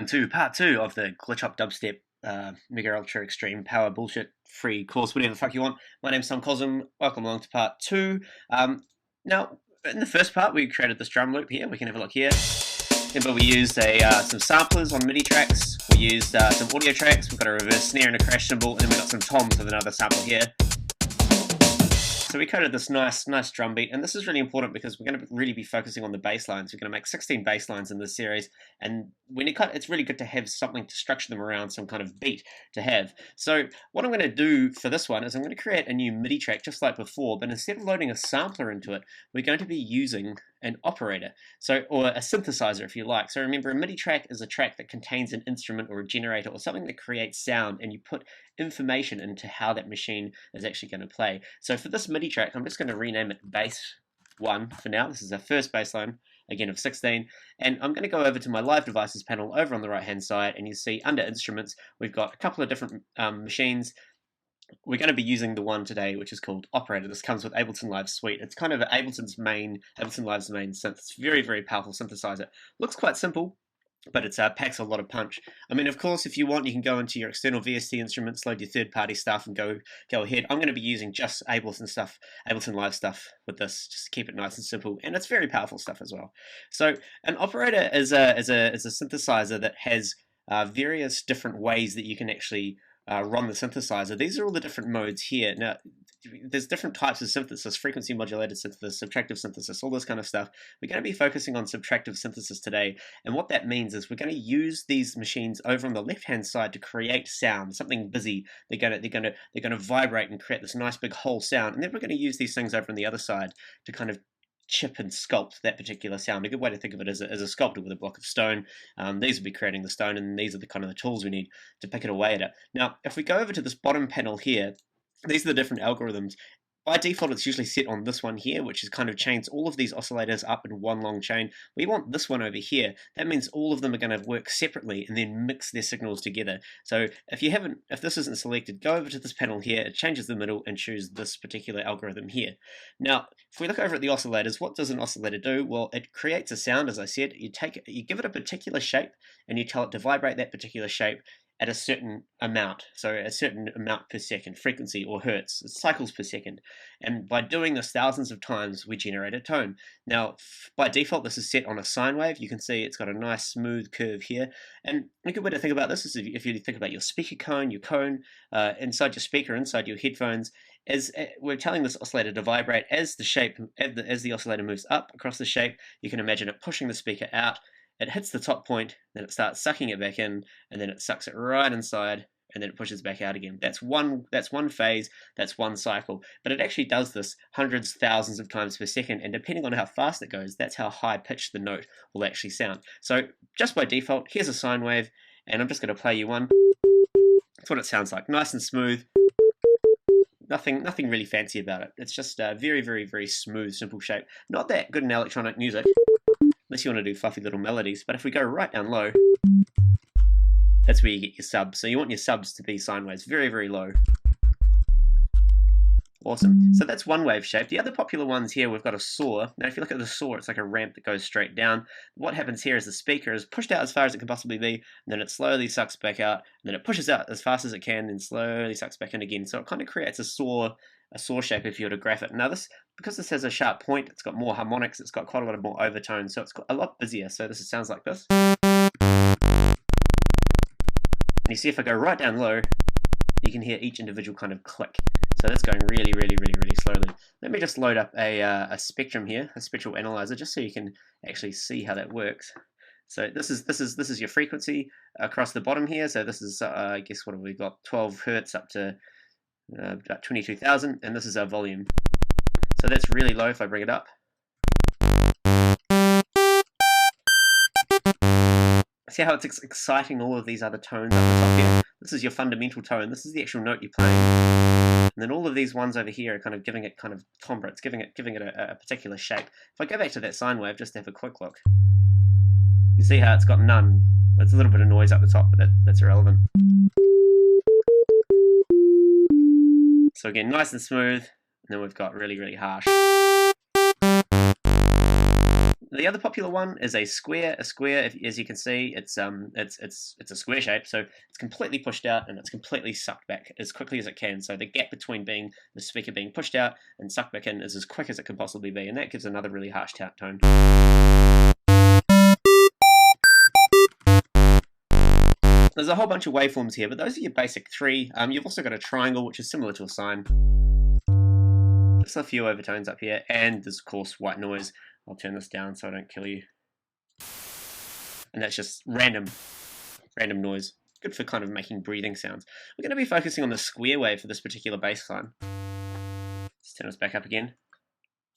To part two of the Glitch Up Dubstep Mega Ultra Extreme Power Bullshit Free course, whatever the fuck you want. My name's Tom Cosm. Welcome along to part two. Now, in the first part, we created this drum loop here. We can have a look here. Remember, we used some samplers on MIDI tracks. We used some audio tracks. We've got a reverse snare and a crash cymbal, and then we've got some toms with another sample here. So we created this nice drum beat, and this is really important because we're going to really be focusing on the bass lines. We're going to make 16 bass lines in this series, and when you cut, it's really good to have something to structure them around, some kind of beat to have. So what I'm going to do for this one is I'm going to create a new MIDI track just like before, but instead of loading a sampler into it, we're going to be using an operator, or a synthesizer if you like. So remember, a MIDI track is a track that contains an instrument or a generator or something that creates sound, and you put information into how that machine is actually going to play. So for this MIDI track, I'm just going to rename it Bass 1 for now. This is our first bass line, again of 16, and I'm going to go over to my live devices panel over on the right hand side, and you see under instruments we've got a couple of different machines. We're going to be using the one today which is called Operator. This comes with Ableton Live Suite. It's kind of Ableton Live's main synth. It's very powerful synthesizer. Looks quite simple, but it packs a lot of punch. I mean, of course, if you want, you can go into your external VST instruments, load your third-party stuff, and go ahead. I'm going to be using just Ableton Live stuff with this, just to keep it nice and simple, and it's very powerful stuff as well. So, an operator is a synthesizer that has various different ways that you can actually run the synthesizer. These are all the different modes here. Now, there's different types of synthesis: frequency modulated synthesis, subtractive synthesis, all this kind of stuff. We're going to be focusing on subtractive synthesis today, and what that means is we're going to use these machines over on the left-hand side to create sound, something busy. They're going to vibrate and create this nice big whole sound, and then we're going to use these things over on the other side to kind of chip and sculpt that particular sound. A good way to think of it is as a sculptor with a block of stone. These will be creating the stone, and these are the kind of the tools we need to pick it away at it. Now, if we go over to this bottom panel here, these are the different algorithms. By default, it's usually set on this one here, which is kind of chains all of these oscillators up in one long chain. We want this one over here. That means all of them are going to work separately and then mix their signals together. So if this isn't selected, go over to this panel here, it changes the middle, and choose this particular algorithm here. Now, if we look over at the oscillators, what does an oscillator do? Well, it creates a sound, as I said. You give it a particular shape, and you tell it to vibrate that particular shape at a certain amount, so a certain amount per second, frequency or hertz, cycles per second. And by doing this thousands of times, we generate a tone. Now, by default, this is set on a sine wave. You can see it's got a nice smooth curve here. And a good way to think about this is if you think about your speaker cone, inside your speaker, inside your headphones, as we're telling this oscillator to vibrate as the oscillator moves up across the shape. You can imagine it pushing the speaker out. It hits the top point, then it starts sucking it back in, and then it sucks it right inside, and then it pushes back out again. That's one phase, that's one cycle. But it actually does this hundreds, thousands of times per second, and depending on how fast it goes, that's how high pitched the note will actually sound. So just by default, here's a sine wave, and I'm just going to play you one. That's what it sounds like, nice and smooth. Nothing really fancy about it. It's just a very smooth, simple shape. Not that good in electronic music, unless you want to do fluffy little melodies. But if we go right down low, that's where you get your subs. So you want your subs to be sine waves, very low. Awesome. So that's one wave shape. The other popular ones here, we've got a saw. Now, if you look at the saw, it's like a ramp that goes straight down. What happens here is the speaker is pushed out as far as it can possibly be, and then it slowly sucks back out, and then it pushes out as fast as it can, and slowly sucks back in again. So it kind of creates a saw shape if you were to graph it. Now because this has a sharp point, it's got more harmonics, it's got quite a lot of more overtones, so it's got a lot busier. So this sounds like this. And you see if I go right down low, you can hear each individual kind of click. So that's going really slowly. Let me just load up a spectrum here, a spectral analyzer, just so you can actually see how that works. So this is your frequency across the bottom here. So this is I guess what have we got? 12 hertz up to about 22,000, and this is our volume. So that's really low if I bring it up. See how it's exciting all of these other tones up the top here? This is your fundamental tone. This is the actual note you're playing. And then all of these ones over here are kind of giving it kind of timbre. It's giving it a particular shape. If I go back to that sine wave, just to have a quick look, you see how it's got none. It's a little bit of noise up the top, but that's irrelevant. So again, nice and smooth, and then we've got really harsh. The other popular one is a square. A square, as you can see, it's a square shape, so it's completely pushed out and it's completely sucked back as quickly as it can. So the gap between being the speaker being pushed out and sucked back in is as quick as it can possibly be, and that gives another really harsh tone. There's a whole bunch of waveforms here, but those are your basic three. You've also got a triangle, which is similar to a sine. Just a few overtones up here, and there's of course white noise. I'll turn this down so I don't kill you. And that's just random noise. Good for kind of making breathing sounds. We're going to be focusing on the square wave for this particular bass line. Let's turn this back up again.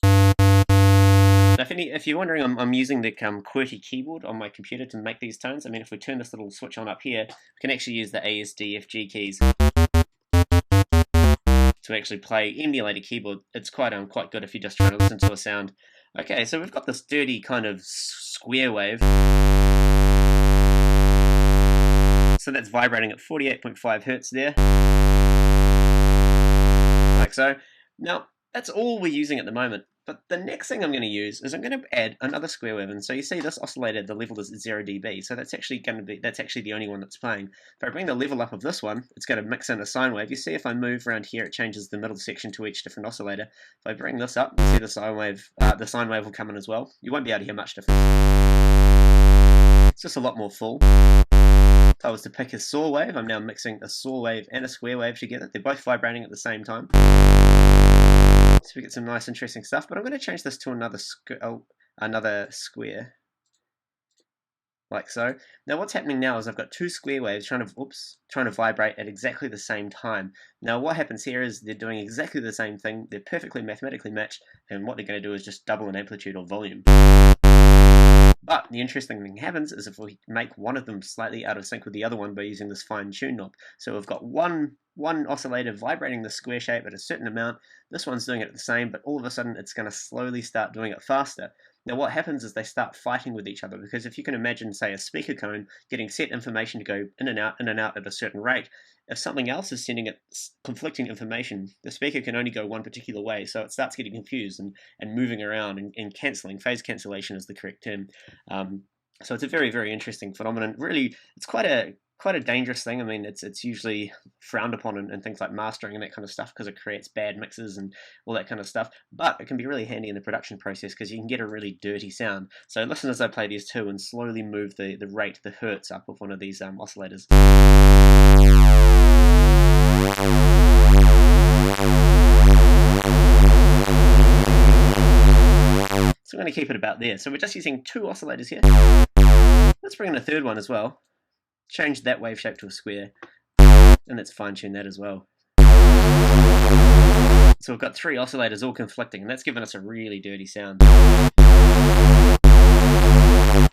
Now, if you're wondering, I'm using the QWERTY keyboard on my computer to make these tones. I mean, if we turn this little switch on up here, we can actually use the A, S, D, F, G keys to actually play emulated keyboard. It's quite good if you're just trying to listen to a sound. Okay, so we've got this dirty kind of square wave. So that's vibrating at 48.5 Hertz there. Like so. Now, that's all we're using at the moment. But the next thing I'm going to use is I'm going to add another square wave. And so you see this oscillator, the level is 0 dB. So that's actually the only one that's playing. If I bring the level up of this one, it's going to mix in a sine wave. You see if I move around here, it changes the middle section to each different oscillator. If I bring this up, you see the sine wave will come in as well. You won't be able to hear much difference. It's just a lot more full. If I was to pick a saw wave, I'm now mixing a saw wave and a square wave together. They're both vibrating at the same time. So we get some nice interesting stuff, but I'm going to change this to another square, like so. Now what's happening now is I've got two square waves trying to vibrate at exactly the same time. Now what happens here is they're doing exactly the same thing, they're perfectly mathematically matched, and what they're going to do is just double in amplitude or volume. But the interesting thing happens is if we make one of them slightly out of sync with the other one by using this fine tune knob. So we've got one oscillator vibrating the square shape at a certain amount, this one's doing it at the same, but all of a sudden it's going to slowly start doing it faster. Now what happens is they start fighting with each other, because if you can imagine, say, a speaker cone getting set information to go in and out at a certain rate, if something else is sending it conflicting information, the speaker can only go one particular way, so it starts getting confused and moving around and cancelling. Phase cancellation is the correct term. So it's a very, very interesting phenomenon. Really, it's quite a dangerous thing. I mean, it's usually frowned upon in things like mastering and that kind of stuff, because it creates bad mixes and all that kind of stuff. But it can be really handy in the production process because you can get a really dirty sound. So listen as I play these two and slowly move the rate, the hertz up of one of these oscillators. So I'm going to keep it about there. So we're just using two oscillators here. Let's bring in a third one as well. Change that wave shape to a square, and let's fine tune that as well. So we've got three oscillators all conflicting, and that's given us a really dirty sound.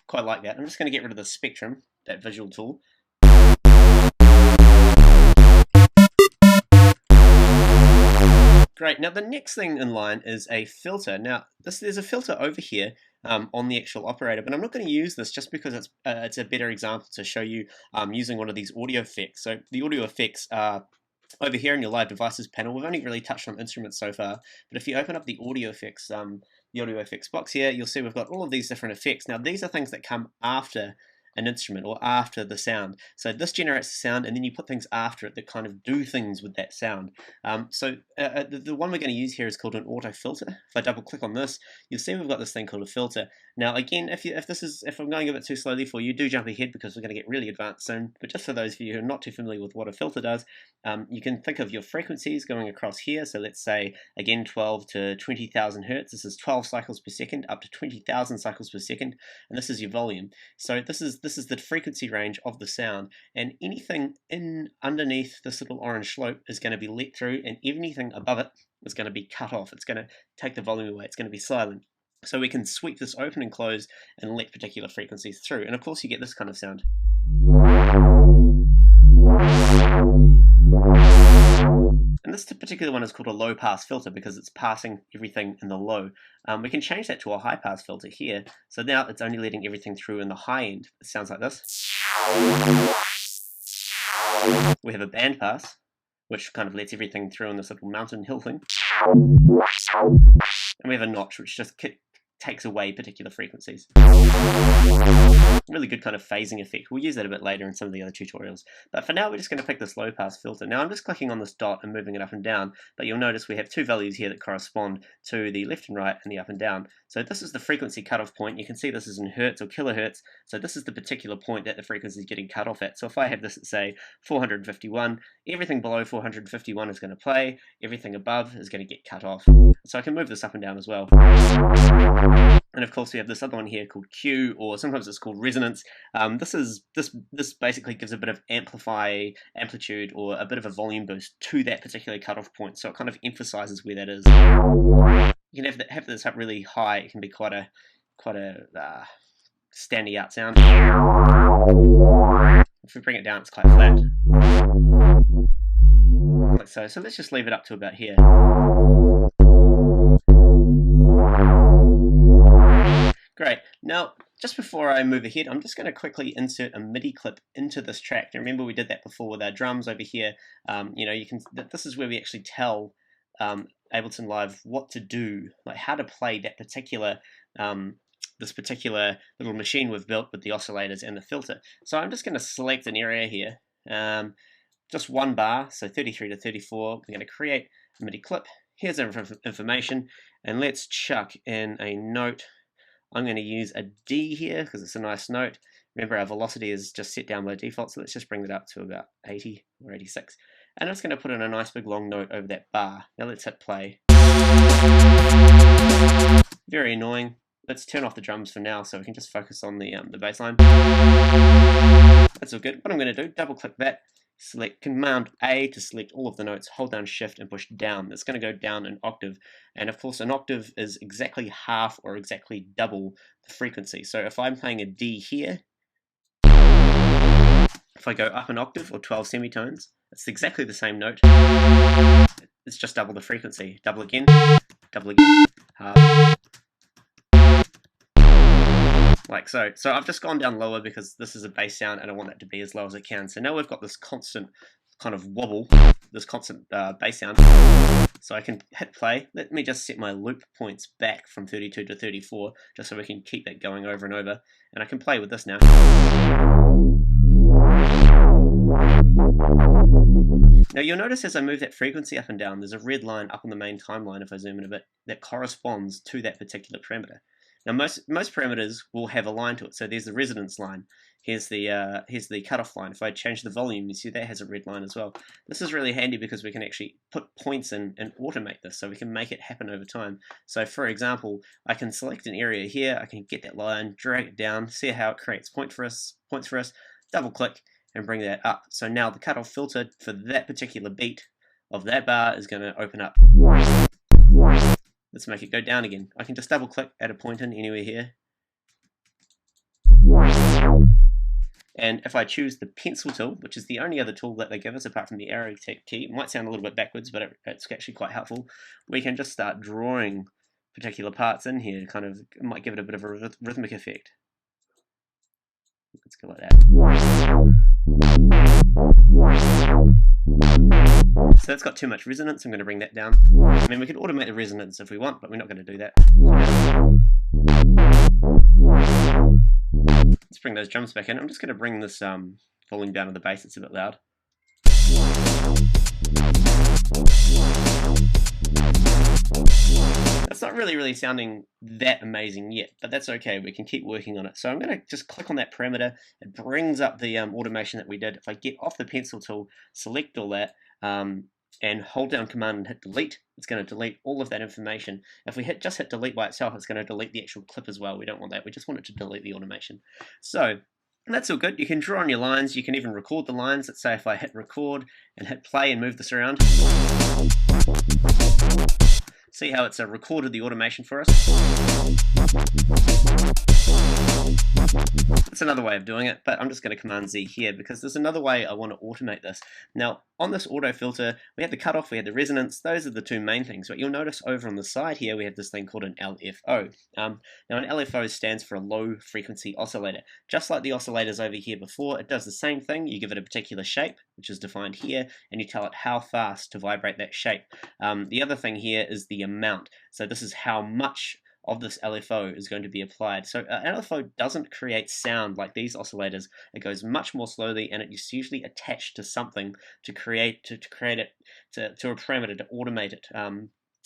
Quite like that. I'm just going to get rid of the spectrum, that visual tool. Great. Now the next thing in line is a filter. Now there's a filter over here on the actual operator, but I'm not going to use this just because it's a better example to show you using one of these audio effects. So the audio effects are over here in your live devices panel. We've only really touched on instruments so far, but if you open up the audio effects box here, you'll see we've got all of these different effects. Now these are things that come after an instrument or after the sound. So this generates the sound, and then you put things after it that kind of do things with that sound. The one we're going to use here is called an auto filter. If I double click on this, you'll see we've got this thing called a filter. Now again, if I'm going a bit too slowly for you, do jump ahead because we're going to get really advanced soon. But just for those of you who are not too familiar with what a filter does, you can think of your frequencies going across here. So let's say again 12 to 20,000 Hertz. This is 12 cycles per second up to 20,000 cycles per second, and this is your volume. So this is the frequency range of the sound, and anything underneath this little orange slope is going to be let through, and anything above it is going to be cut off. It's going to take the volume away. It's going to be silent. So we can sweep this open and close and let particular frequencies through, and of course you get this kind of sound. And this particular one is called a low pass filter because it's passing everything in the low. We can change that to a high pass filter here. So now it's only letting everything through in the high end. It sounds like this. We have a band pass, which kind of lets everything through in this little mountain hill thing. And we have a notch, which just takes away particular frequencies. Really good kind of phasing effect. We'll use that a bit later in some of the other tutorials. But for now, we're just going to pick this low pass filter. Now I'm just clicking on this dot and moving it up and down, but you'll notice we have two values here that correspond to the left and right and the up and down. So this is the frequency cutoff point. You can see this is in hertz or kilohertz. So this is the particular point that the frequency is getting cut off at. So if I have this at, say, 451, everything below 451 is going to play, everything above is going to get cut off. So I can move this up and down as well. And of course we have this other one here called Q, or sometimes it's called resonance. This basically gives a bit of amplitude or a bit of a volume boost to that particular cutoff point, so it kind of emphasizes where that is. You can have this up really high. It can be quite a standing out sound. If we bring it down, it's quite flat, like so. So let's just leave it up to about here. Great. Now, just before I move ahead, I'm just going to quickly insert a MIDI clip into this track. Now, remember we did that before with our drums over here. This is where we actually tell Ableton Live what to do, like how to play that particular this particular little machine we've built with the oscillators and the filter. So I'm just going to select an area here, just one bar, so 33 to 34. We're going to create a MIDI clip. Here's our information, and let's chuck in a note. I'm going to use a D here because it's a nice note. Remember, our velocity is just set down by default, so let's just bring that up to about 80 or 86. And I'm just going to put in a nice big long note over that bar. Now let's hit play. Very annoying. Let's turn off the drums for now so we can just focus on the bass line. That's all good. What I'm going to do, double click that, select Command A to select all of the notes, hold down Shift and push down. That's going to go down an octave, and of course an octave is exactly half or exactly double the frequency. So if I'm playing a D here, if I go up an octave or 12 semitones, it's exactly the same note. It's just double the frequency. Double again, half. Like so. So I've just gone down lower because this is a bass sound and I want it to be as low as it can. So now we've got this constant kind of wobble, this constant bass sound. So I can hit play. Let me just set my loop points back from 32 to 34 just so we can keep that going over and over. And I can play with this now. Now you'll notice as I move that frequency up and down, there's a red line up on the main timeline if I zoom in a bit that corresponds to that particular parameter. Now most parameters will have a line to it. So there's the resonance line. Here's the cutoff line. If I change the volume, you see that has a red line as well. This is really handy because we can actually put points in and automate this, so we can make it happen over time. So for example, I can select an area here. I can get that line, drag it down, see how it creates points for us. Double click and bring that up. So now the cutoff filter for that particular beat of that bar is going to open up. Let's make it go down again. I can just double click, add a point in anywhere here. And if I choose the pencil tool, which is the only other tool that they give us apart from the arrow key, it might sound a little bit backwards, but it's actually quite helpful. We can just start drawing particular parts in here, it might give it a bit of a rhythmic effect. Let's go like that. So that's got too much resonance. I'm going to bring that down. I mean, we could automate the resonance if we want, but we're not going to do that. Let's bring those drums back in. I'm just going to bring this volume down to the bass. It's a bit loud. That's not really sounding that amazing yet, but that's okay. We can keep working on it. So I'm going to just click on that parameter. It brings up the automation that we did. If I get off the pencil tool, select all that, and hold down Command and hit delete, it's going to delete all of that information. If we just hit delete by itself, it's going to delete the actual clip as well. We don't want that. We just want it to delete the automation. So that's all good. You can draw on your lines. You can even record the lines. Let's say if I hit record and hit play and move this around. See how it's recorded the automation for us? That's another way of doing it, but I'm just going to Command Z here because there's another way I want to automate this. Now, on this auto filter, we had the cutoff, we had the resonance. Those are the two main things. But you'll notice over on the side here, we have this thing called an LFO. Now, an LFO stands for a low frequency oscillator. Just like the oscillators over here before, it does the same thing. You give it a particular shape, which is defined here, and you tell it how fast to vibrate that shape. The other thing here is the amount. So this is how much of this LFO is going to be applied. So LFO doesn't create sound like these oscillators. It goes much more slowly, and it's usually attached to something to create it to a parameter to automate it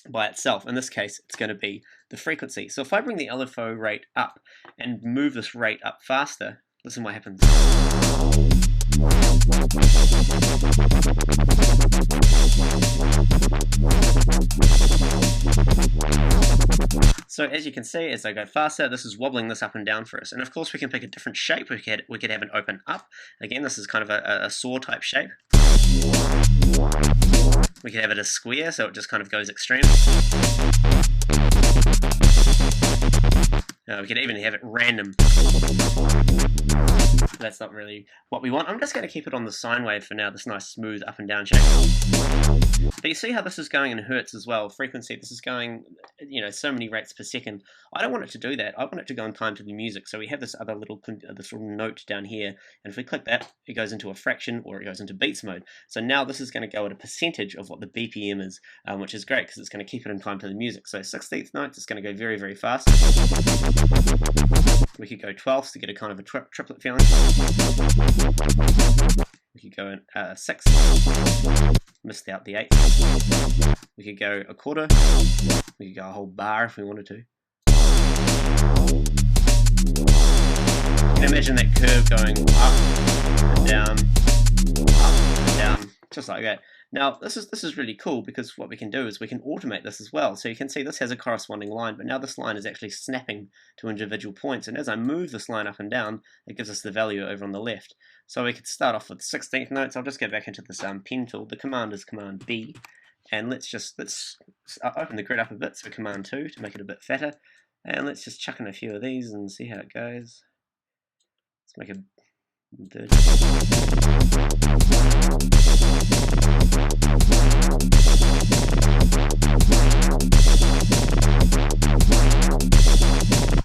by itself. In this case, it's going to be the frequency. So if I bring the LFO rate up and move this rate up faster, listen what happens. So as you can see, as I go faster, this is wobbling this up and down for us. And of course we can pick a different shape. We could have an open up. Again, this is kind of a saw type shape. We could have it a square, so it just kind of goes extreme. We could even have it random. That's not really what we want. I'm just going to keep it on the sine wave for now, this nice smooth up and down shape. But you see how this is going in hertz as well, frequency. This is going, so many rates per second. I don't want it to do that. I want it to go in time to the music. So we have this other little note down here, and if we click that, it goes into a fraction or it goes into beats mode. So now this is going to go at a percentage of what the BPM is, which is great because it's going to keep it in time to the music. So 16th notes, it's going to go very, very fast. We could go 12ths to get a kind of a triplet feeling. We could go in 6. Missed out the 8. We could go a quarter. We could go a whole bar if we wanted to. You can imagine that curve going up and down, just like that. Now this is really cool because what we can do is we can automate this as well. So you can see this has a corresponding line, but now this line is actually snapping to individual points. And as I move this line up and down, it gives us the value over on the left. So we could start off with 16th notes. I'll just go back into this pen tool. The command is Command B, and let's open the grid up a bit. So Command 2 to make it a bit fatter, and let's just chuck in a few of these and see how it goes. Let's make a third.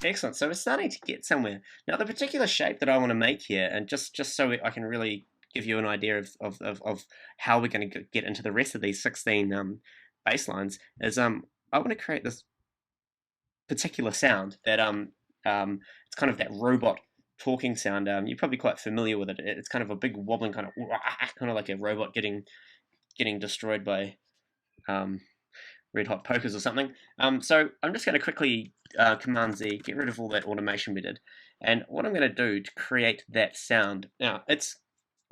Excellent, so we're starting to get somewhere. Now the particular shape that I want to make here, and just so I can really give you an idea of how we're going to get into the rest of these 16 bass lines, is I want to create this particular sound that it's kind of that robot talking sound. You're probably quite familiar with it. It's kind of a big wobbling kind of like a robot getting destroyed by red hot pokers or something. So I'm just going to quickly Command Z, get rid of all that automation we did, and what I'm going to do to create that sound. Now it's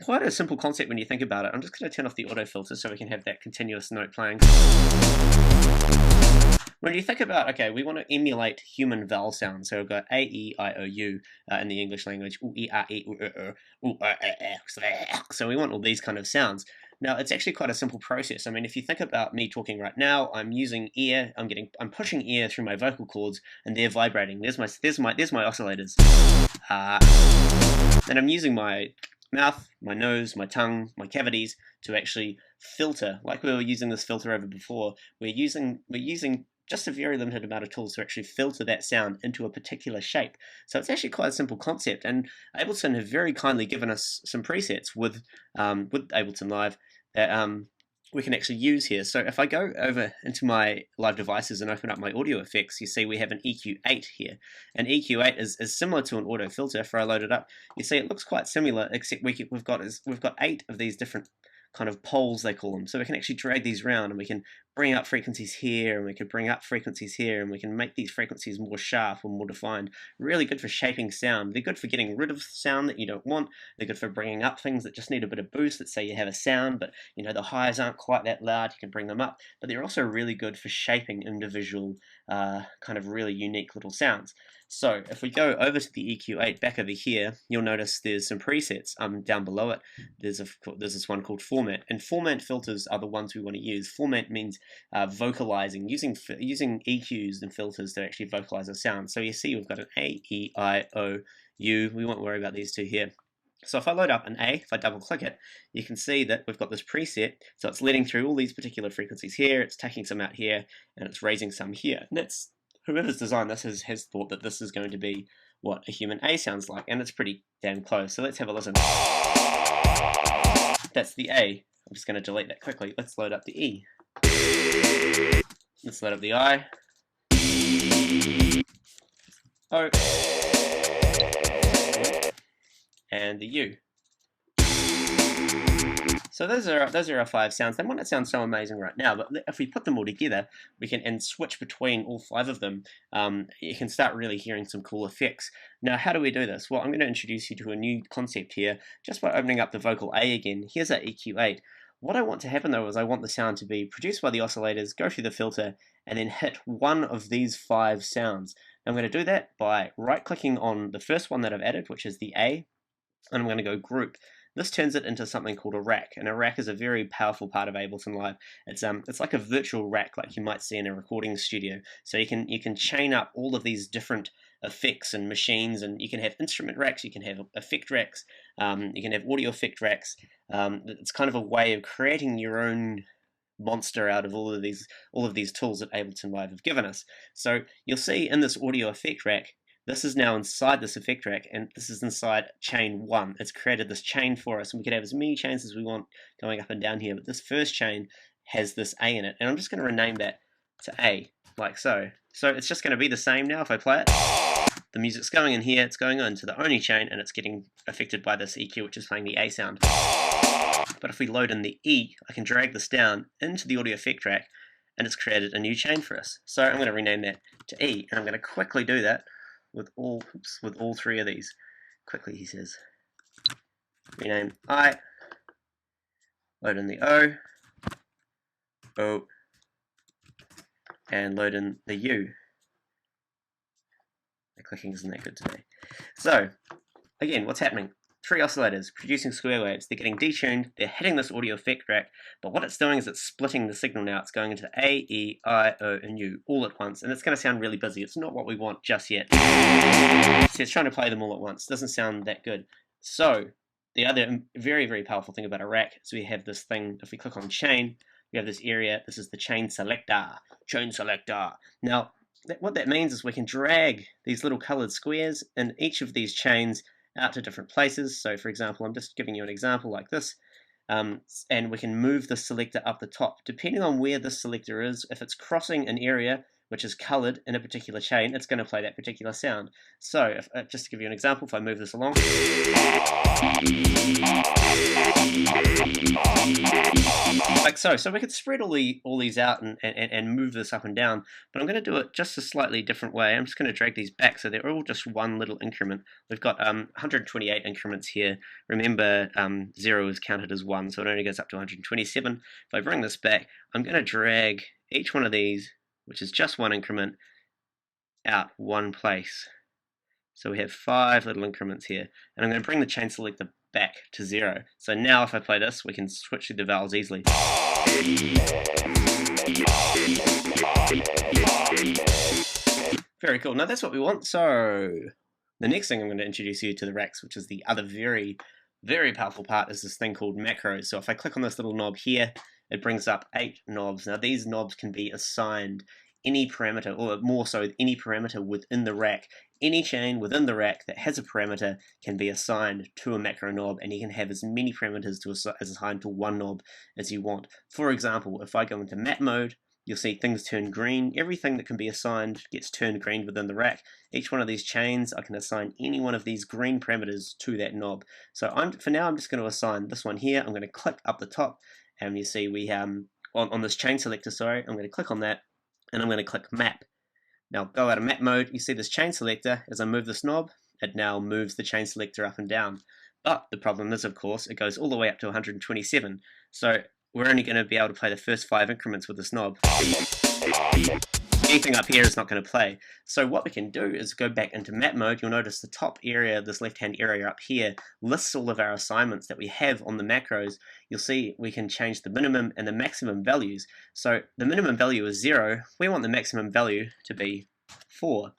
quite a simple concept when you think about it. I'm just going to turn off the auto filter so we can have that continuous note playing. When you think about, okay, we want to emulate human vowel sounds, so we've got A, E, I, O, U in the English language, ooh, E, A, E, ooh, so we want all these kind of sounds. Now, it's actually quite a simple process. I mean, if you think about me talking right now, I'm using ear, I'm pushing ear through my vocal cords, and they're vibrating. There's my oscillators. And I'm using my mouth, my nose, my tongue, my cavities to actually filter, like we were using this filter over before. We're using just a very limited amount of tools to actually filter that sound into a particular shape. So it's actually quite a simple concept, and Ableton have very kindly given us some presets with Ableton Live that we can actually use here. So if I go over into my live devices and open up my audio effects, you see we have an EQ8 here. And EQ8 is similar to an auto filter. If I load it up, you see it looks quite similar, except we've got 8 of these different kind of poles, they call them. So we can actually drag these around, and we can bring up frequencies here, and we can bring up frequencies here, and we can make these frequencies more sharp or more defined. Really good for shaping sound. They're good for getting rid of sound that you don't want. They're good for bringing up things that just need a bit of boost. Let's say you have a sound, but the highs aren't quite that loud. You can bring them up. But they're also really good for shaping individual kind of really unique little sounds. So if we go over to the EQ8 back over here, you'll notice there's some presets down below it. There's this one called formant, and formant filters are the ones we want to use. Formant means vocalizing, using EQs and filters to actually vocalize a sound. So you see we've got an A, E, I, O, U. We won't worry about these two here. So if I load up an A, if I double click it, you can see that we've got this preset. So it's letting through all these particular frequencies here, it's taking some out here, and it's raising some here. And that's, whoever's designed this has thought that this is going to be what a human A sounds like, and it's pretty damn close. So let's have a listen. That's the A. I'm just going to delete that quickly. Let's load up the E. Let's load up the I. O, and the U. So those are our 5 sounds. They might not sound so amazing right now, but if we put them all together, we can and switch between all 5 of them. You can start really hearing some cool effects. Now, how do we do this? Well, I'm going to introduce you to a new concept here, just by opening up the vocal A again. Here's our EQ8. What I want to happen though is I want the sound to be produced by the oscillators, go through the filter, and then hit one of these 5 sounds. I'm going to do that by right-clicking on the first one that I've added, which is the A, and I'm going to go group. This turns it into something called a rack, and a rack is a very powerful part of Ableton Live. It's like a virtual rack, like you might see in a recording studio. So you can chain up all of these different effects and machines, and you can have instrument racks, you can have effect racks, you can have audio effect racks. It's kind of a way of creating your own monster out of all of these tools that Ableton Live have given us. So you'll see in this audio effect rack, this is now inside this effect rack, and this is inside chain 1. It's created this chain for us, and we can have as many chains as we want going up and down here, but this first chain has this A in it, and I'm just going to rename that to A, like so. So it's just going to be the same now if I play it. The music's going in here, it's going into the only chain, and it's getting affected by this EQ, which is playing the A sound. But if we load in the E, I can drag this down into the audio effect rack, and it's created a new chain for us. So I'm going to rename that to E, and I'm going to quickly do that with all 3 of these. Quickly, he says. Rename I, load in the O, and load in the U. The clicking isn't that good today. So, again, what's happening? 3 oscillators producing square waves. They're getting detuned, they're hitting this audio effect rack, but what it's doing is it's splitting the signal now. It's going into A, E, I, O, and U all at once, and it's going to sound really busy. It's not what we want just yet. So it's trying to play them all at once. Doesn't sound that good. So the other very, very powerful thing about a rack is we have this thing, if we click on chain, we have this area, this is the chain selector. Chain selector. Now, what that means is we can drag these little colored squares in each of these chains out to different places. So for example, I'm just giving you an example like this, and we can move the selector up the top. Depending on where this selector is, if it's crossing an area which is colored in a particular chain, it's going to play that particular sound. So just to give you an example, if I move this along, like so. So we could spread all these out and move this up and down, but I'm going to do it just a slightly different way. I'm just going to drag these back so they're all just one little increment. We've got 128 increments here. Remember, 0 is counted as 1, so it only goes up to 127. If I bring this back, I'm going to drag each one of these, which is just one increment, out one place. So we have 5 little increments here, and I'm going to bring the chain selector back to 0. So now if I play this, we can switch through the vowels easily. Very cool. Now that's what we want. So the next thing I'm going to introduce you to the racks, which is the other very, very powerful part, is this thing called macros. So if I click on this little knob here, it brings up 8 knobs. Now these knobs can be assigned any parameter, or more so any parameter within the rack. Any chain within the rack that has a parameter can be assigned to a macro knob, and you can have as many parameters assigned to one knob as you want. For example, if I go into map mode, you'll see things turn green. Everything that can be assigned gets turned green within the rack. Each one of these chains, I can assign any one of these green parameters to that knob. So for now, I'm just going to assign this one here. I'm going to click up the top, and you see we on this chain selector, sorry, I'm going to click on that, and I'm going to click map. Now go out of map mode, you see this chain selector. As I move this knob, it now moves the chain selector up and down. But the problem is, of course, it goes all the way up to 127. So we're only going to be able to play the first 5 increments with this knob. Anything up here is not going to play. So what we can do is go back into map mode. You'll notice the top area, this left-hand area up here, lists all of our assignments that we have on the macros. You'll see we can change the minimum and the maximum values. So the minimum value is 0. We want the maximum value to be 4.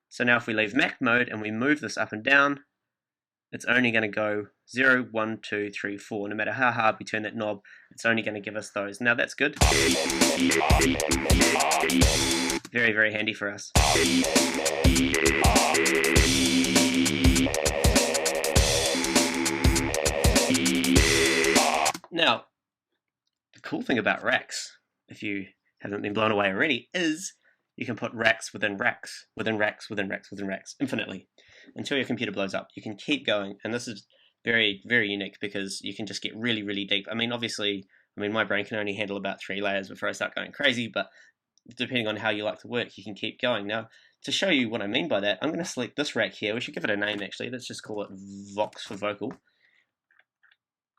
So now if we leave map mode and we move this up and down, it's only going to go 0, 1, 2, 3, 4. No matter how hard we turn that knob, it's only going to give us those. Now that's good. Very, very handy for us. Now, the cool thing about racks, if you haven't been blown away already, is you can put racks within racks, within racks, within racks, within racks, infinitely, until your computer blows up. You can keep going, and this is very, very unique because you can just get really, really deep. I mean, obviously, my brain can only handle about 3 layers before I start going crazy, but depending on how you like to work, you can keep going. Now, to show you what I mean by that, I'm going to select this rack here. We should give it a name, actually. Let's just call it Vox for vocal.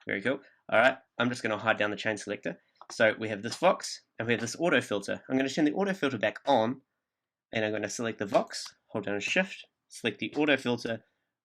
Very cool. Alright, I'm just going to hide down the chain selector. So we have this Vox, and we have this auto filter. I'm going to turn the auto filter back on, and I'm going to select the Vox, hold down Shift, select the auto filter,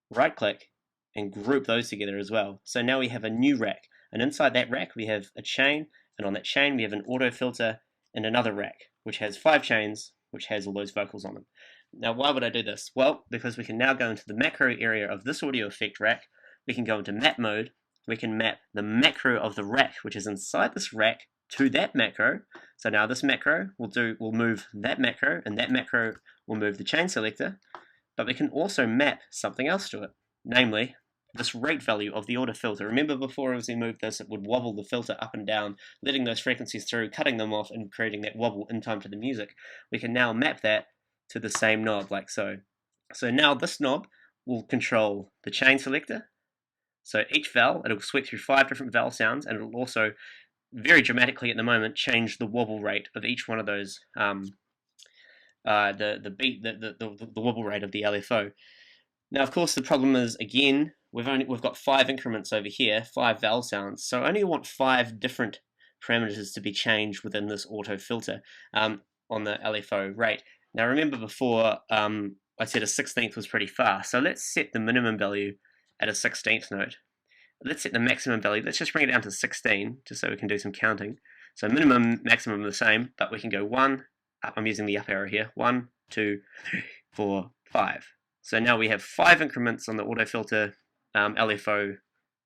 right click, and group those together as well. So now we have a new rack, and inside that rack we have a chain, and on that chain we have an auto filter and another rack, which has 5 chains, which has all those vocals on them. Now, why would I do this? Well, because we can now go into the macro area of this audio effect rack. We can go into map mode. We can map the macro of the rack, which is inside this rack, to that macro. So now this macro will move that macro, and that macro will move the chain selector. But we can also map something else to it, namely this rate value of the auto filter. Remember before, as we moved this, it would wobble the filter up and down, letting those frequencies through, cutting them off, and creating that wobble in time to the music. We can now map that to the same knob, like so. So now this knob will control the chain selector. So each vowel, it'll sweep through 5 different vowel sounds, and it'll also, very dramatically at the moment, change the wobble rate of each one of those, the wobble rate of the LFO. Now, of course, the problem is, again, we've got 5 increments over here, 5 vowel sounds, so I only want 5 different parameters to be changed within this auto filter on the LFO rate. Now, remember before I said a 16th was pretty fast, so let's set the minimum value at a 16th note. Let's set the maximum value. Let's just bring it down to 16, just so we can do some counting. So minimum, maximum are the same, but we can go 1 up. I'm using the up arrow here. 1, 2, 3, 4, 5. So now we have 5 increments on the auto filter LFO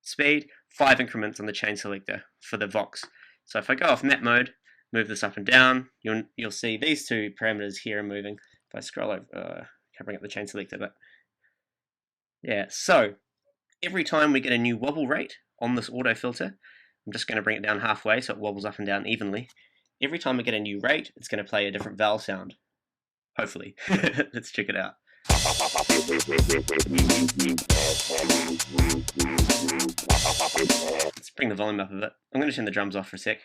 speed, 5 increments on the chain selector for the Vox. So if I go off map mode, move this up and down, you'll see these 2 parameters here are moving. If I scroll over, can't bring up the chain selector, but yeah. So every time we get a new wobble rate on this auto filter, I'm just going to bring it down halfway so it wobbles up and down evenly. Every time we get a new rate, it's going to play a different vowel sound. Hopefully. Let's check it out. Let's bring the volume up a bit. I'm going to turn the drums off for a sec.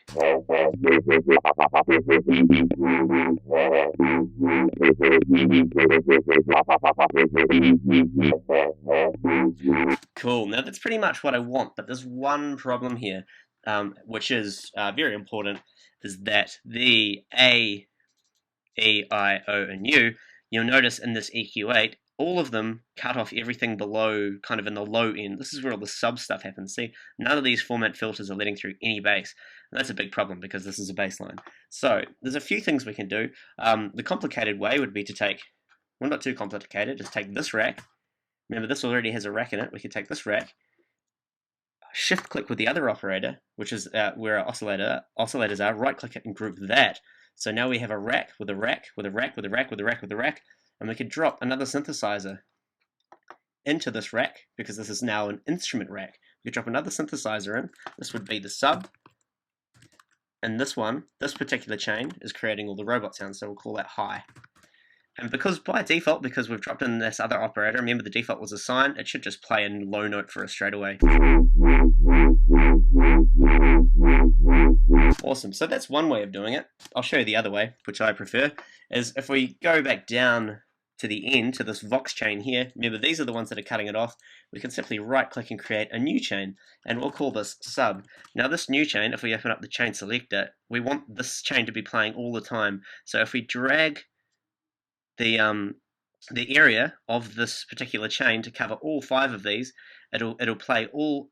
Cool. Now that's pretty much what I want, but there's one problem here, which is very important, is that the A, E, I, O, and U, you'll notice in this EQ8, all of them cut off everything below, kind of in the low end. This is where all the sub stuff happens. See, none of these formant filters are letting through any bass. And that's a big problem because this is a bass line. So there's a few things we can do. The complicated way would be to take, well, not too complicated, just take this rack. Remember, this already has a rack in it. We could take this rack, shift click with the other operator, which is where our oscillators are, right click it and group that. So now we have a rack with a rack with a rack with a rack with a rack with a rack, and we could drop another synthesizer into this rack because this is now an instrument rack. We could drop another synthesizer in. This would be the sub, and this particular chain is creating all the robot sounds, so we'll call that high. And because by default, because we've dropped in this other operator, remember the default was a sine, it should just play a low note for us straight away. Awesome, so that's one way of doing it. I'll show you the other way, which I prefer, is if we go back down to the end, to this Vox chain here, remember these are the ones that are cutting it off, we can simply right click and create a new chain, and we'll call this sub. Now this new chain, if we open up the chain selector, we want this chain to be playing all the time, so if we drag the area of this particular chain to cover all 5 of these, it'll play all,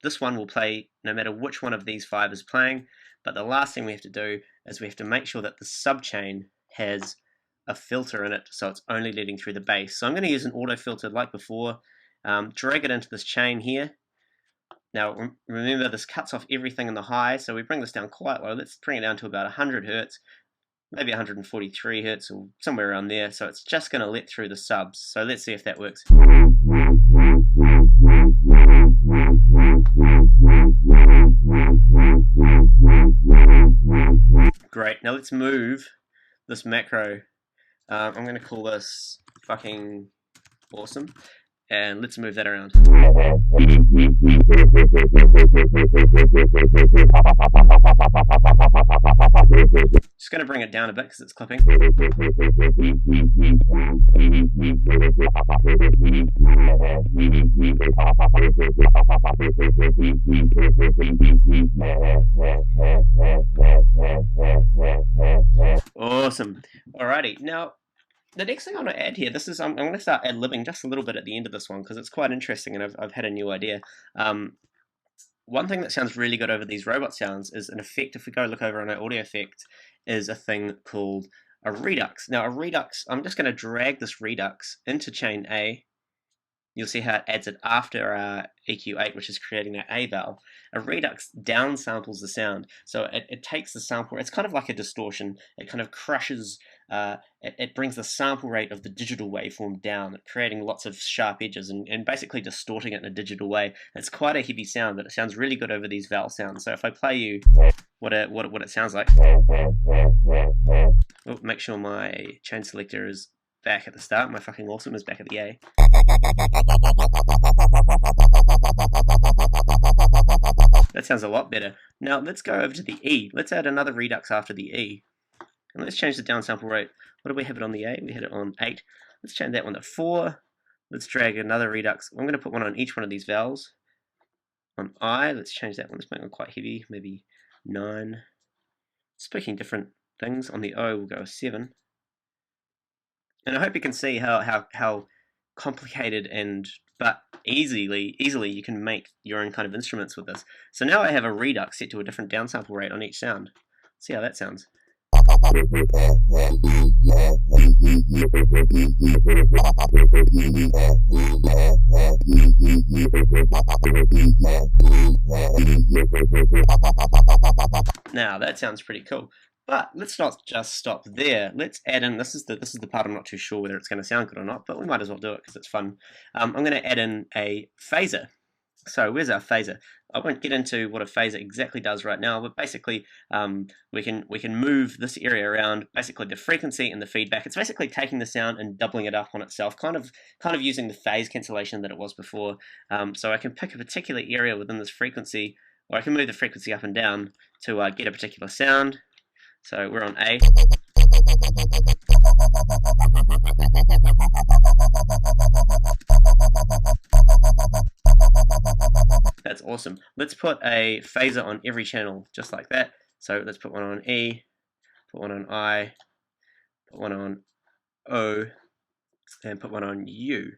this one will play no matter which one of these 5 is playing. But the last thing we have to do is we have to make sure that the sub chain has a filter in it, so it's only letting through the bass. So I'm going to use an auto filter like before, drag it into this chain here. Now remember, this cuts off everything in the high, so we bring this down quite low. Let's bring it down to about 100 Hertz. Maybe 143 Hertz or somewhere around there, so it's just going to let through the subs. So let's see if that works. Great, now let's move this macro I'm going to call this fucking awesome, and let's move that around. Just going to bring it down a bit because it's clipping. Awesome. Alrighty, now the next thing I want to add here, this is I'm going to start ad-libbing just a little bit at the end of this one because it's quite interesting, and I've had a new idea. One thing that sounds really good over these robot sounds is an effect. If we go look over on our audio effect, is a thing called a redux. Now a redux, I'm just going to drag this redux into chain A. You'll see how it adds it after EQ8, which is creating that A vowel. A redux downsamples the sound. So it takes the sample, it's kind of like a distortion. It kind of crushes, it brings the sample rate of the digital waveform down, creating lots of sharp edges and basically distorting it in a digital way. It's quite a heavy sound, but it sounds really good over these vowel sounds. So if I play you what it sounds like. Oh, make sure my chain selector is back at the start. My fucking awesome is back at the A. That sounds a lot better. Now let's go over to the E. Let's add another redux after the E. And let's change the downsample rate. What do we have it on the A? We had it on 8. Let's change that one to 4. Let's drag another redux. I'm going to put one on each one of these vowels. On I, let's change that one. Let's make it quite heavy, maybe 9. Speaking different things. On the O, we'll go 7. And I hope you can see how complicated but easily you can make your own kind of instruments with this. So now I have a redux set to a different downsample rate on each sound. Let's see how that sounds. Now that sounds pretty cool. But let's not just stop there. Let's add in, this is the part I'm not too sure whether it's going to sound good or not, but we might as well do it because it's fun. I'm going to add in a phaser. So where's our phaser? I won't get into what a phaser exactly does right now, but basically we can move this area around, basically the frequency and the feedback. It's basically taking the sound and doubling it up on itself, kind of using the phase cancellation that it was before. So I can pick a particular area within this frequency, or I can move the frequency up and down to get a particular sound. So we're on A. That's awesome. Let's put a phaser on every channel, just like that. So let's put one on E, put one on I, put one on O, and put one on U.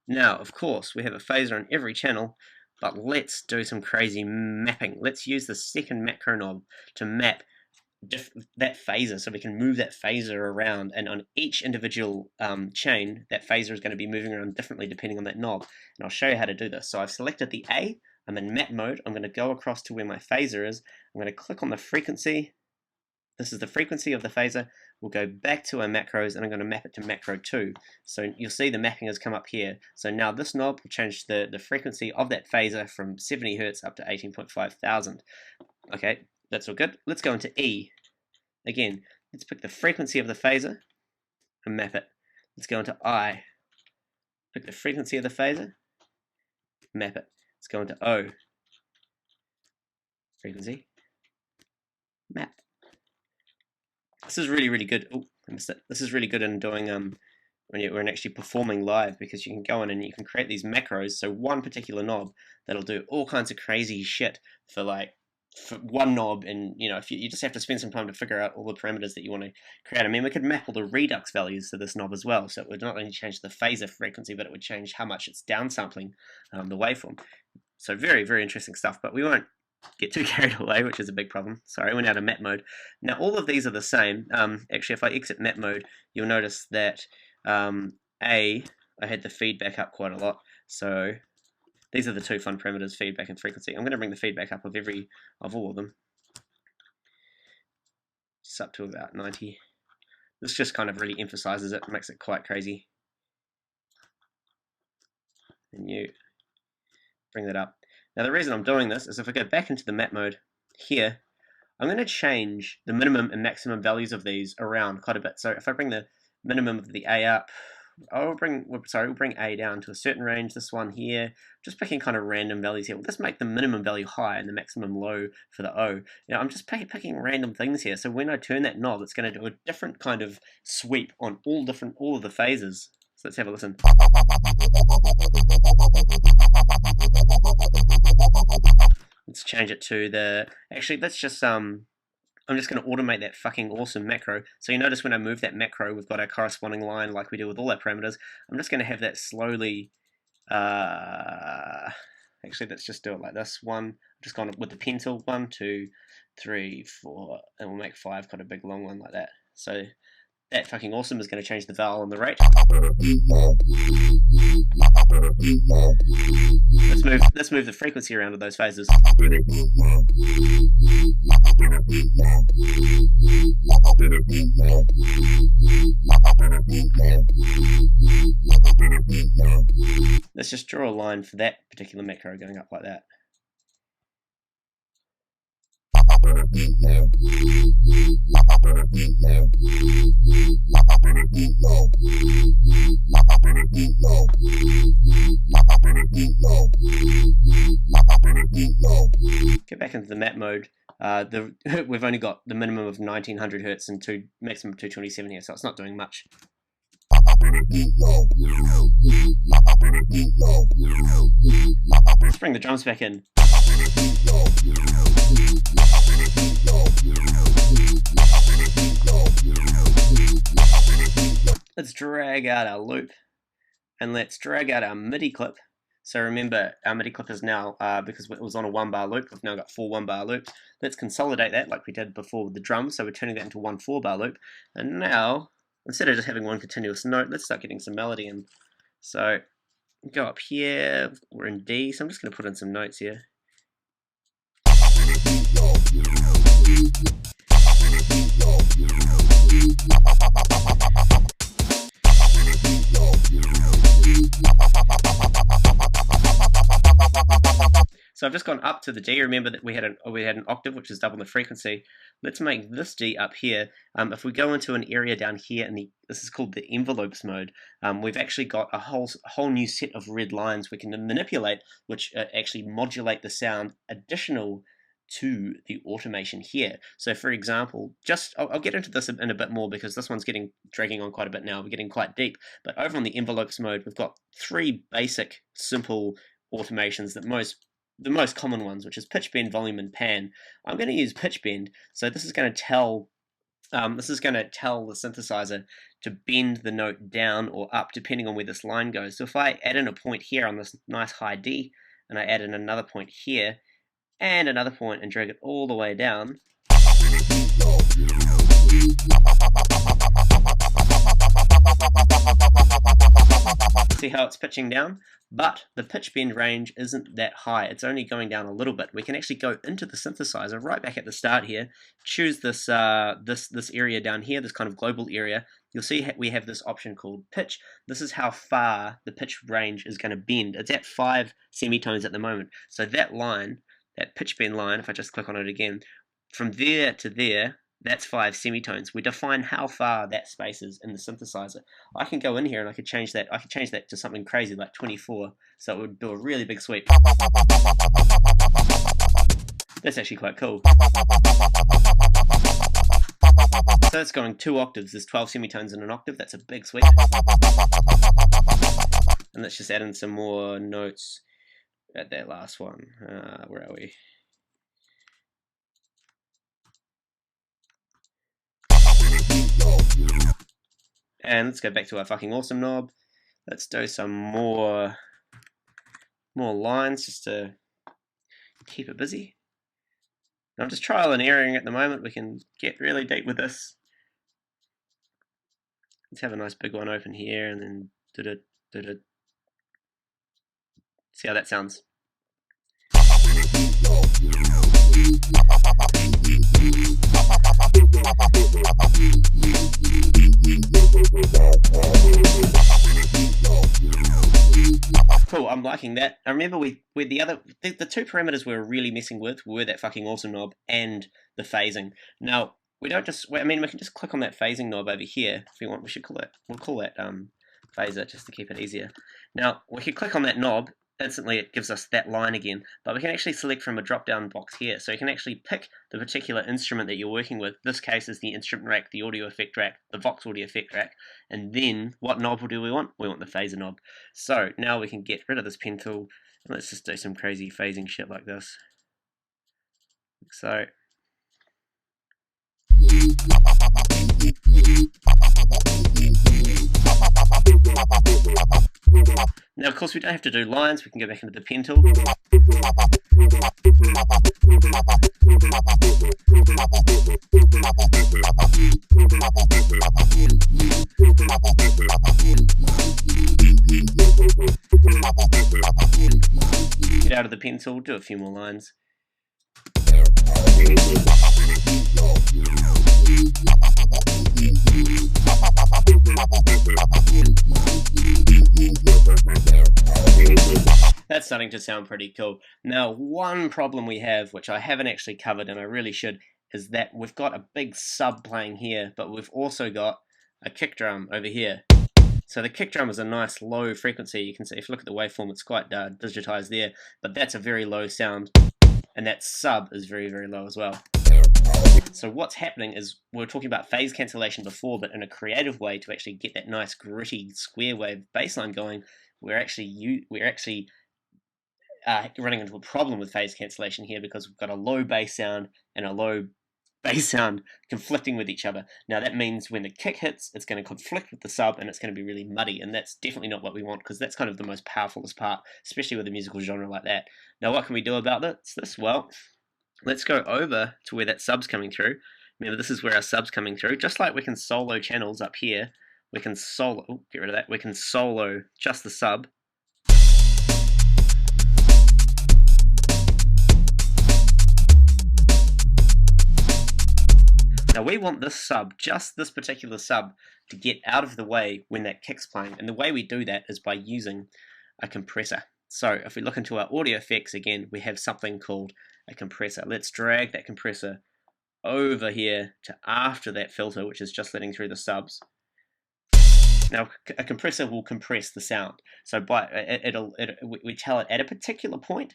Now, of course, we have a phaser on every channel, but let's do some crazy mapping. Let's use the second macro knob to map that phaser, so we can move that phaser around, and on each individual chain that phaser is going to be moving around differently depending on that knob, and I'll show you how to do this. So I've selected the A, I'm in map mode, I'm going to go across to where my phaser is, I'm going to click on the frequency. This is the frequency of the phaser. We'll go back to our macros and I'm going to map it to macro 2. So you'll see the mapping has come up here. So now this knob will change the frequency of that phaser from 70 Hz up to 18.5 thousand. Okay, that's all good. Let's go into E. Again, let's pick the frequency of the phaser and map it. Let's go into I. Pick the frequency of the phaser, map it. Let's go into O. Frequency, map. This is really good. Oh, I missed it. This is really good in doing when you're actually performing live, because you can go in and you can create these macros. So one particular knob that'll do all kinds of crazy shit for one knob, and if you just have to spend some time to figure out all the parameters that you want to create. I mean, we could map all the redux values to this knob as well, so it would not only change the phaser frequency, but it would change how much it's downsampling the waveform. So very interesting stuff, but we won't get too carried away, which is a big problem. Sorry, I went out of map mode. Now all of these are the same. Actually, if I exit map mode, you'll notice that I had the feedback up quite a lot. So these are the two fun parameters, feedback and frequency. I'm going to bring the feedback up of all of them. Just up to about 90. This just kind of really emphasizes it, makes it quite crazy. And you bring that up. Now the reason I'm doing this is if I go back into the map mode here, I'm going to change the minimum and maximum values of these around quite a bit. So if I bring the minimum of the A up. We'll bring A down to a certain range. This one here, just picking kind of random values here. We'll just make the minimum value high and the maximum low for the O. Now I'm just picking random things here. So when I turn that knob, it's going to do a different kind of sweep on all of the phases. So let's have a listen. Let's change it to the. Actually, let's just I'm just going to automate that fucking awesome macro. So you notice when I move that macro, we've got our corresponding line like we do with all our parameters. I'm just going to have that slowly, actually let's just do it like this. One, just gone with the pen tool, 1, 2, 3, 4, and we'll make 5 quite a big long one like that. So that fucking awesome is going to change the vowel and the rate. Let's move the frequency around with those phases. Let's just draw a line for that particular macro going up like that. Get back into the map mode. We've only got the minimum of 1900 Hz and maximum of 227 here, so it's not doing much. Let's bring the drums back in. Let's drag out our loop and let's drag out our MIDI clip. So remember, our MIDI clip is now, because it was on a 1-bar loop, we've now got 4 1-bar loops. Let's consolidate that like we did before with the drums, so we're turning that into 1 4-bar loop. And now, instead of just having one continuous note, let's start getting some melody in. So, go up here, we're in D, so I'm just going to put in some notes here. So I've just gone up to the D. Remember that we had an octave, which is double the frequency. Let's make this D up here. If we go into an area down here, and this is called the envelopes mode, we've actually got a whole new set of red lines we can manipulate, which actually modulate the sound additional to the automation here. So for example, I'll get into this in a bit more because this one's dragging on quite a bit now. We're getting quite deep. But over on the envelopes mode, we've got 3 basic, simple automations that the most common ones, which is pitch bend, volume, and pan. I'm going to use pitch bend, so this is going to tell the synthesizer to bend the note down or up depending on where this line goes. So if I add in a point here on this nice high D, and I add in another point here, and another point, and drag it all the way down, see how it's pitching down? But the pitch bend range isn't that high. It's only going down a little bit. We can actually go into the synthesizer right back at the start here, choose this this area down here, this kind of global area. You'll see we have this option called pitch. This is how far the pitch range is going to bend. It's at 5 semitones at the moment. So that line, that pitch bend line, if I just click on it again, from there to there, that's 5 semitones. We define how far that space is in the synthesizer. I can go in here and I could change that. I could change that to something crazy like 24, so it would do a really big sweep. That's actually quite cool. So it's going 2 octaves. There's 12 semitones in an octave. That's a big sweep. And let's just add in some more notes at that last one. Where are we? And let's go back to our fucking awesome knob. Let's do some more lines just to keep it busy. I'm just trial and erroring at the moment. We can get really deep with this. Let's have a nice big one open here and then do-do. See how that sounds. Cool, I'm liking that. I remember the 2 parameters we were really messing with were that fucking awesome knob and the phasing. Now, we don't just, I mean, we can just click on that phasing knob over here if we want. We'll call that phaser just to keep it easier. Now, we can click on that knob, instantly it gives us that line again, but we can actually select from a drop-down box here. So you can actually pick the particular instrument that you're working with. This case is the instrument rack, the audio effect rack, the Vox audio effect rack, and then what knob do we want? We want the phaser knob. So now we can get rid of this pen tool, and let's just do some crazy phasing shit like this. So now, of course, we don't have to do lines. We can go back into the pen tool. Get out of the pen tool, do a few more lines. That's starting to sound pretty cool. Now, one problem we have, which I haven't actually covered and I really should, is that we've got a big sub playing here, but we've also got a kick drum over here. So the kick drum is a nice low frequency. You can see, if you look at the waveform, it's quite digitized there, but that's a very low sound, and that sub is very, very low as well. So what's happening is, we were talking about phase cancellation before, but in a creative way to actually get that nice gritty square wave bassline going, we're actually running into a problem with phase cancellation here, because we've got a low bass sound and a low bass sound conflicting with each other. Now that means when the kick hits, it's going to conflict with the sub and it's going to be really muddy, and that's definitely not what we want, because that's kind of the most powerfulest part, especially with a musical genre like that. Now what can we do about this? Well, let's go over to where that sub's coming through. Remember, this is where our sub's coming through. Just like we can solo channels up here, we can solo, get rid of that, we can solo just the sub. Now we want this sub, just this particular sub, to get out of the way when that kick's playing. And the way we do that is by using a compressor. So if we look into our audio effects again, we have something called a compressor. Let's drag that compressor over here to after that filter, which is just letting through the subs. Now a compressor will compress the sound. So we tell it at a particular point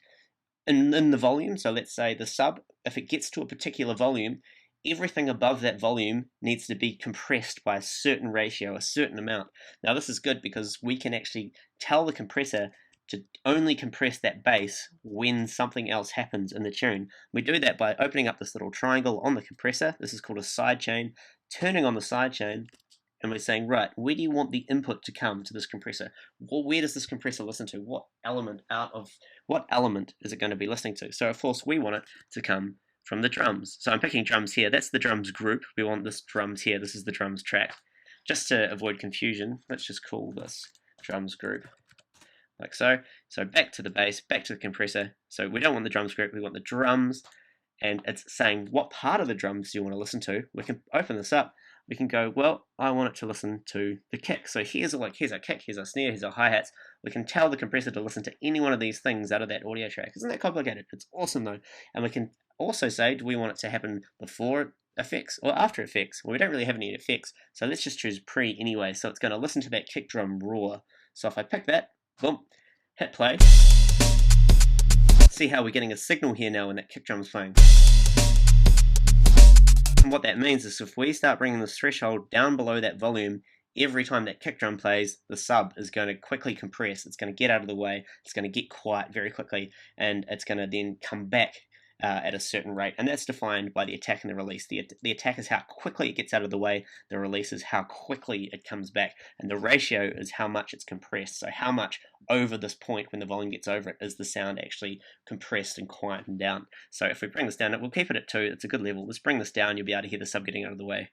in the volume. So let's say the sub, if it gets to a particular volume, everything above that volume needs to be compressed by a certain ratio, a certain amount. Now this is good because we can actually tell the compressor to only compress that bass when something else happens in the tune. We do that by opening up this little triangle on the compressor. This is called a sidechain. Turning on the sidechain, and we're saying, right, where do you want the input to come to this compressor? Well, where does this compressor listen to? What element is it going to be listening to? So of course we want it to come from the drums. So I'm picking drums here. That's the drums group. We want this drums here. This is the drums track. Just to avoid confusion, let's just call this drums group, like so. So back to the bass, back to the compressor. So we don't want the drums group, we want the drums, and it's saying what part of the drums do you want to listen to. We can open this up. We can go, well, I want it to listen to the kick. So here's our kick, here's our snare, here's our hi-hats. We can tell the compressor to listen to any one of these things out of that audio track. Isn't that complicated? It's awesome though. And we can also say, do we want it to happen before effects or after effects? Well, we don't really have any effects, so let's just choose pre anyway. So it's going to listen to that kick drum roar. So if I pick that, boom, hit play. See how we're getting a signal here now when that kick drum's playing. And what that means is if we start bringing this threshold down below that volume, every time that kick drum plays, the sub is going to quickly compress. It's going to get out of the way. It's going to get quiet very quickly, and it's going to then come back at a certain rate, and that's defined by the attack and the release. The attack is how quickly it gets out of the way, the release is how quickly it comes back, and the ratio is how much it's compressed. So how much over this point when the volume gets over it is the sound actually compressed and quietened down. So if we bring this down, we'll keep it at 2, it's a good level. Let's bring this down, you'll be able to hear the sub getting out of the way.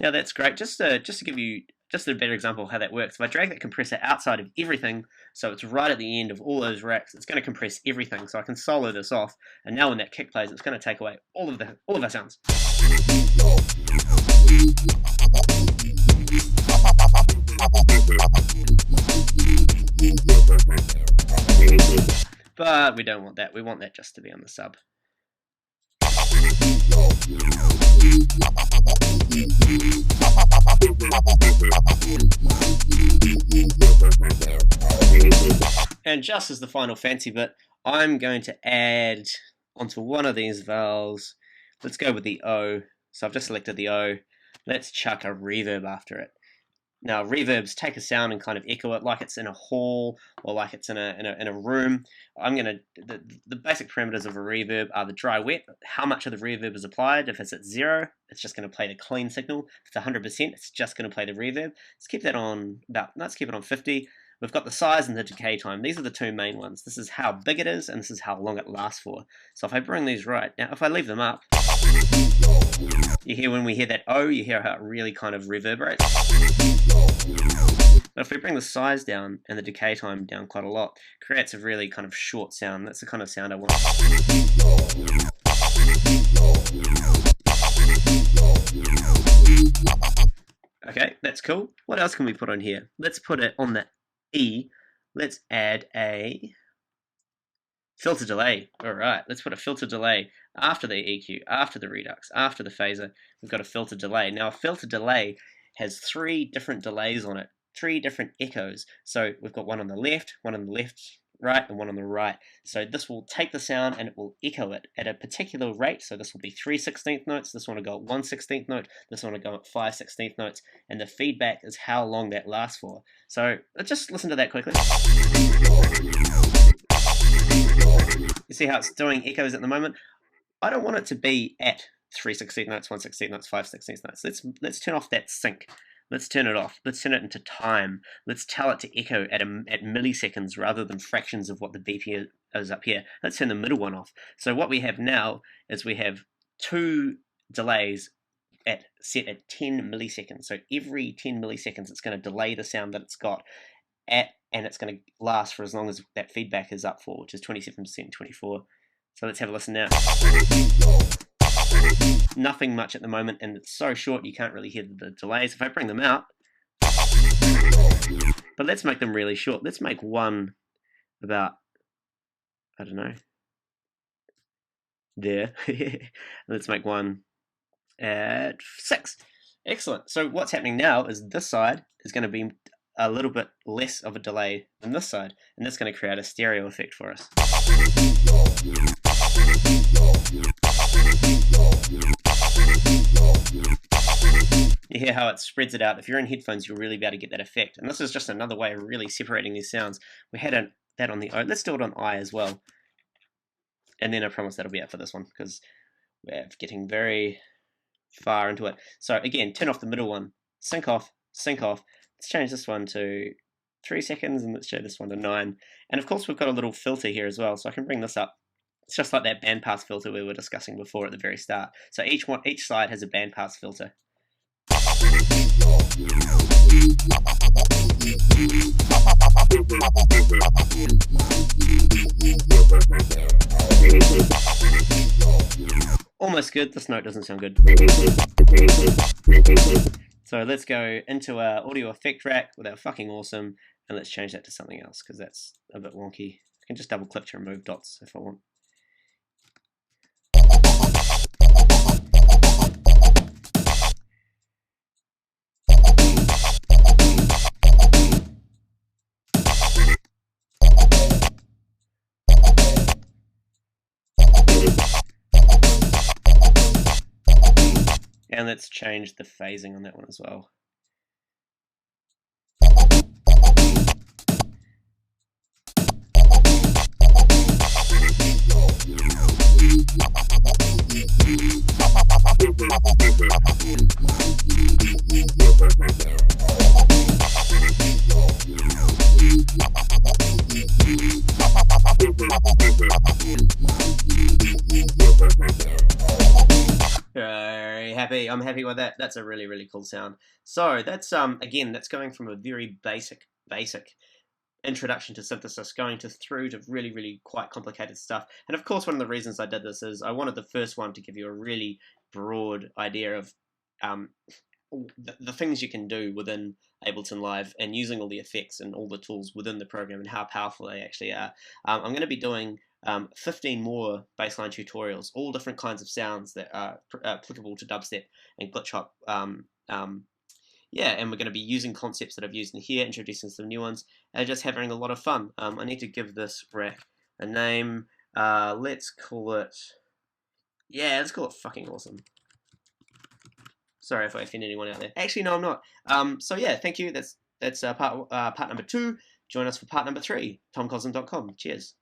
Now that's great. Just to give you just a better example of how that works, if I drag that compressor outside of everything, so it's right at the end of all those racks, it's going to compress everything. So I can solo this off, and now when that kick plays, it's going to take away all of our sounds. but we don't want that. We want that just to be on the sub. And just as the final fancy bit, I'm going to add onto one of these vowels. Let's go with the O. So I've just selected the O. Let's chuck a reverb after it. Now reverbs take a sound and kind of echo it like it's in a hall or like it's in a room. The basic parameters of a reverb are the dry wet, how much of the reverb is applied. If it's at 0, it's just going to play the clean signal. If it's 100%, it's just going to play the reverb. Let's keep that on let's keep it on 50. We've got the size and the decay time. These are the two main ones. This is how big it is, and this is how long it lasts for. So if I bring these right, now if I leave them up, you hear when we hear that O, you hear how it really kind of reverberates. But if we bring the size down and the decay time down quite a lot, it creates a really kind of short sound. That's the kind of sound I want. Okay, that's cool. What else can we put on here? Let's put it on the E. Let's add a filter delay. Alright, let's put a filter delay after the EQ, after the redux, after the phaser. We've got a filter delay. Now a filter delay has 3 different delays on it, 3 different echoes. So we've got one on the left, right, and one on the right. So this will take the sound and it will echo it at a particular rate. So this will be 3 16th notes, this one will go at 1 16th note, this one will go at 5 16th notes, and the feedback is how long that lasts for. So let's just listen to that quickly. You see how it's doing echoes at the moment? I don't want it to be at 3 16th notes, 1 16th notes, 5 16th notes. Let's turn off that sync. Let's turn it off. Let's turn it into time. Let's tell it to echo at milliseconds rather than fractions of what the BPM is up here. Let's turn the middle one off. So what we have now is we have 2 delays set at 10 milliseconds. So every 10 milliseconds it's going to delay the sound that it's got and it's going to last for as long as that feedback is up for, which is 27%, 24. So let's have a listen now. Nothing much at the moment, and it's so short you can't really hear the delays. If I bring them out, but let's make them really short. Let's make one about, I don't know, there. Let's make one at 6. Excellent. So what's happening now is this side is going to be a little bit less of a delay than this side, and that's going to create a stereo effect for us. You hear how it spreads it out. If you're in headphones, you'll really be able to get that effect. And this is just another way of really separating these sounds. We had that on the O. Let's do it on I as well. And then I promise that'll be it for this one, because we're getting very far into it. So again, turn off the middle one. Sync off, sync off. Let's change this one to 3 seconds, and let's change this one to 9. And of course, we've got a little filter here as well, so I can bring this up. It's just like that bandpass filter we were discussing before at the very start. So each side has a bandpass filter. Almost good. This note doesn't sound good. So let's go into our audio effect rack with our fucking awesome, and let's change that to something else because that's a bit wonky. I can just double click to remove dots if I want. And let's change the phasing on that one as well. Very happy. I'm happy with that. That's a really, really cool sound. So that's again, that's going from a very basic introduction to synthesis, going through to really, really quite complicated stuff. And of course, one of the reasons I did this is I wanted the first one to give you a really broad idea of the things you can do within Ableton Live and using all the effects and all the tools within the program and how powerful they actually are. I'm going to be doing 15 more Bassline tutorials, all different kinds of sounds that are applicable to dubstep and glitch hop. Yeah, and we're going to be using concepts that I've used in here, introducing some new ones, and just having a lot of fun. I need to give this rack a name. Let's call it... Yeah, let's call it fucking awesome. Sorry if I offend anyone out there. Actually, no, I'm not. So yeah, thank you. That's part number 2. Join us for part number 3. TomCosm.com. Cheers.